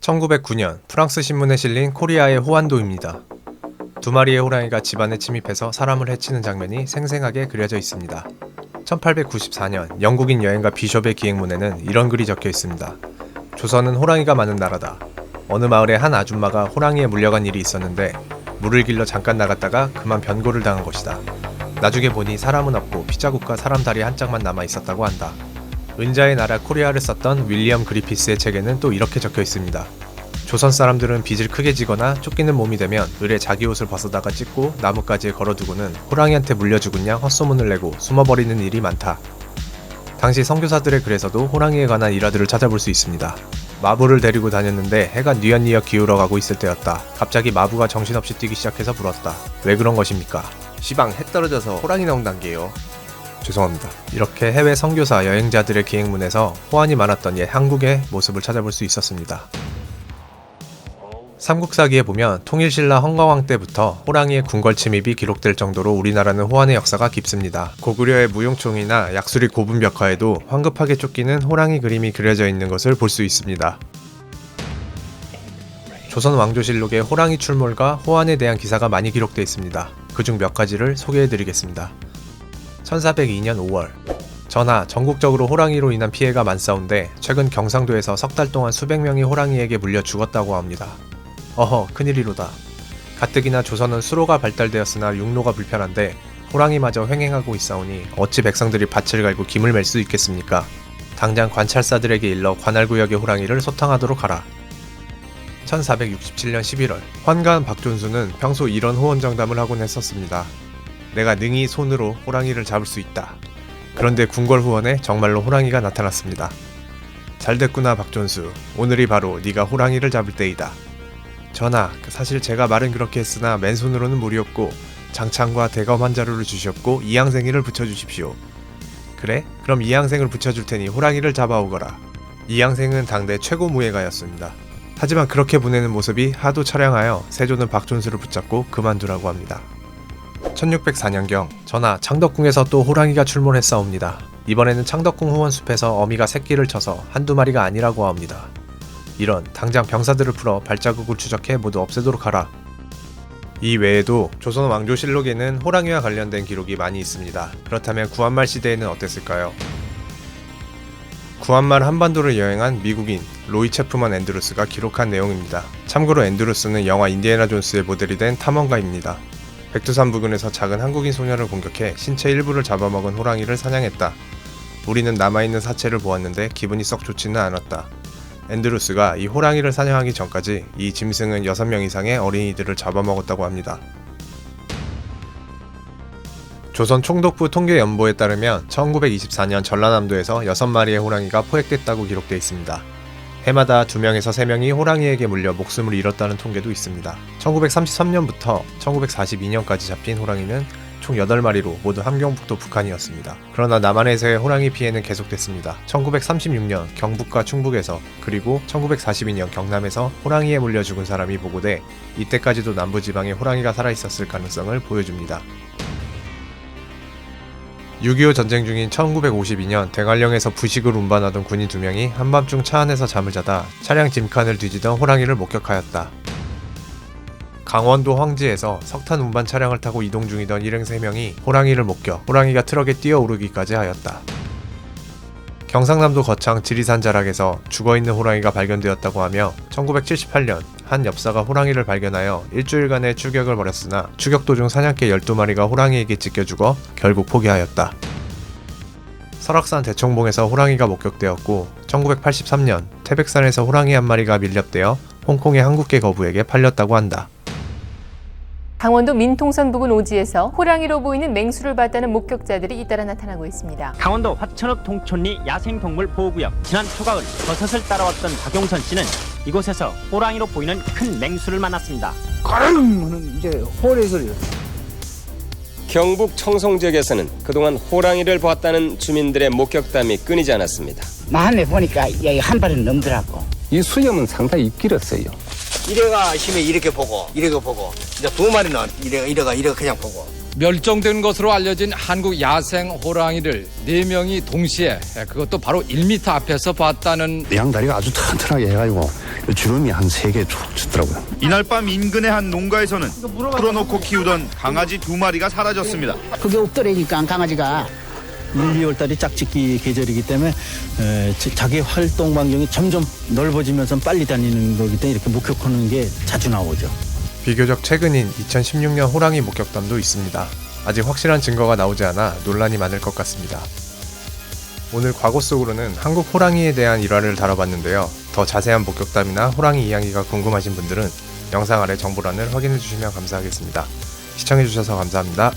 1909년 프랑스 신문에 실린 코리아의 호환도입니다. 두 마리의 호랑이가 집안에 침입해서 사람을 해치는 장면이 생생하게 그려져 있습니다. 1894년 영국인 여행가 비숍의 기행문에는 이런 글이 적혀 있습니다. 조선은 호랑이가 많은 나라다. 어느 마을에 한 아줌마가 호랑이에 물려간 일이 있었는데 물을 길러 잠깐 나갔다가 그만 변고를 당한 것이다. 나중에 보니 사람은 없고 피자국과 사람 다리 한 짝만 남아 있었다고 한다. 은자의 나라 코리아를 썼던 윌리엄 그리피스의 책에는 또 이렇게 적혀 있습니다. 조선 사람들은 빚을 크게 지거나 쫓기는 몸이 되면 을에 자기 옷을 벗어다가 찢고 나뭇가지에 걸어두고는 호랑이한테 물려주군 양 헛소문을 내고 숨어버리는 일이 많다. 당시 선교사들의 글에서도 호랑이에 관한 일화들을 찾아볼 수 있습니다. 마부를 데리고 다녔는데 해가 뉘엿뉘엿 기울어가고 있을 때였다. 갑자기 마부가 정신없이 뛰기 시작해서 물었다. 왜 그런 것입니까? 시방 해 떨어져서 호랑이 나온 단계요. 죄송합니다. 이렇게 해외 선교사 여행자들의 기행문에서 호환이 많았던 옛 한국의 모습을 찾아볼 수 있었습니다. 삼국사기에 보면 통일신라 헝가왕 때부터 호랑이의 궁궐 침입이 기록될 정도로 우리나라는 호환의 역사가 깊습니다. 고구려의 무용총이나 약수리 고분벽화에도 황급하게 쫓기는 호랑이 그림이 그려져 있는 것을 볼 수 있습니다. 조선 왕조실록에 호랑이 출몰과 호환에 대한 기사가 많이 기록되어 있습니다. 그중 몇 가지를 소개해드리겠습니다. 1402년 5월 전하, 전국적으로 호랑이로 인한 피해가 많사온데 최근 경상도에서 석 달 동안 수백 명이 호랑이에게 물려 죽었다고 합니다. 어허, 큰일이로다. 가뜩이나 조선은 수로가 발달되었으나 육로가 불편한데 호랑이마저 횡행하고 있사오니 어찌 백성들이 밭을 갈고 김을 맬 수 있겠습니까? 당장 관찰사들에게 일러 관할구역의 호랑이를 소탕하도록 하라. 1467년 11월 환관 박존수는 평소 이런 호언정담을 하곤 했었습니다. 내가 능히 손으로 호랑이를 잡을 수 있다. 그런데 궁궐 후원에 정말로 호랑이가 나타났습니다. 잘됐구나 박존수. 오늘이 바로 네가 호랑이를 잡을 때이다. 전하, 사실 제가 말은 그렇게 했으나 맨손으로는 무리없고 장창과 대검 한 자루를 주셨고 이양생이를 붙여주십시오. 그래? 그럼 이양생을 붙여줄 테니 호랑이를 잡아오거라. 이양생은 당대 최고 무예가였습니다. 하지만 그렇게 보내는 모습이 하도 처량하여 세조는 박존수를 붙잡고 그만두라고 합니다. 1604년경 전하, 창덕궁에서 또 호랑이가 출몰했사옵니다. 이번에는 창덕궁 후원숲에서 어미가 새끼를 쳐서 한두 마리가 아니라고 합니다. 이런, 당장 병사들을 풀어 발자국을 추적해 모두 없애도록 하라. 이 외에도 조선 왕조실록에는 호랑이와 관련된 기록이 많이 있습니다. 그렇다면 구한말 시대에는 어땠을까요? 구한말 한반도를 여행한 미국인 로이 체프먼 앤드루스가 기록한 내용입니다. 참고로 앤드루스는 영화 인디애나 존스의 모델이 된 탐험가입니다. 백두산 부근에서 작은 한국인 소녀를 공격해 신체 일부를 잡아먹은 호랑이를 사냥했다. 우리는 남아있는 사체를 보았는데 기분이 썩 좋지는 않았다. 앤드루스가 이 호랑이를 사냥하기 전까지 이 짐승은 6명 이상의 어린이들을 잡아먹었다고 합니다. 조선 총독부 통계연보에 따르면 1924년 전라남도에서 6마리의 호랑이가 포획됐다고 기록되어 있습니다. 해마다 2명에서 3명이 호랑이에게 물려 목숨을 잃었다는 통계도 있습니다. 1933년부터 1942년까지 잡힌 호랑이는 총 8마리로 모두 함경북도 북한이었습니다. 그러나 남한에서의 호랑이 피해는 계속됐습니다. 1936년 경북과 충북에서 그리고 1942년 경남에서 호랑이에 물려 죽은 사람이 보고돼 이때까지도 남부지방에 호랑이가 살아있었을 가능성을 보여줍니다. 6.25 전쟁 중인 1952년 대관령에서 부식을 운반하던 군인 2명이 한밤중 차 안에서 잠을 자다 차량 짐칸을 뒤지던 호랑이를 목격하였다. 강원도 황지에서 석탄 운반 차량을 타고 이동 중이던 일행 3명이 호랑이를 목격, 호랑이가 트럭에 뛰어오르기까지 하였다. 경상남도 거창 지리산 자락에서 죽어있는 호랑이가 발견되었다고 하며 1978년 한 엽사가 호랑이를 발견하여 일주일간의 추격을 벌였으나 추격 도중 사냥개 12마리가 호랑이에게 찢겨 죽어 결국 포기하였다. 설악산 대청봉에서 호랑이가 목격되었고 1983년 태백산에서 호랑이 한 마리가 밀렵되어 홍콩의 한국계 거부에게 팔렸다고 한다. 강원도 민통선 부근 오지에서 호랑이로 보이는 맹수를 봤다는 목격자들이 잇따라 나타나고 있습니다. 강원도 화천읍 동촌리 야생동물 보호구역 지난 초가을 버섯을 따라왔던 박용선 씨는 이곳에서 호랑이로 보이는 큰 맹수를 만났습니다. 가릉 이제 호래 소리요. 경북 청송 지역에서는 그동안 호랑이를 보았다는 주민들의 목격담이 끊이지 않았습니다. 마음에 보니까 한 발은 넘더라고. 이 수염은 상당히 길었어요. 이래가 심해 이렇게 보고 이렇게 보고 이제 2마리는 이래가 그냥 보고 멸종된 것으로 알려진 한국 야생 호랑이를 4명이 동시에 그것도 바로 1m 앞에서 봤다는 양다리가 아주 튼튼하게 해가지고 주름이 한 3개 쭉 쳤더라고요. 이날 밤 인근의 한 농가에서는 풀어놓고 키우던 강아지 2마리가 사라졌습니다. 그게 없더라니까 강아지가. 1, 2월 달이 짝짓기 계절이기 때문에 자기 활동 반경이 점점 넓어지면서 빨리 다니는 거기 때문에 이렇게 목격하는 게 자주 나오죠. 비교적 최근인 2016년 호랑이 목격담도 있습니다. 아직 확실한 증거가 나오지 않아 논란이 많을 것 같습니다. 오늘 과거 속으로는 한국 호랑이에 대한 일화를 다뤄봤는데요. 더 자세한 목격담이나 호랑이 이야기가 궁금하신 분들은 영상 아래 정보란을 확인해 주시면 감사하겠습니다. 시청해 주셔서 감사합니다.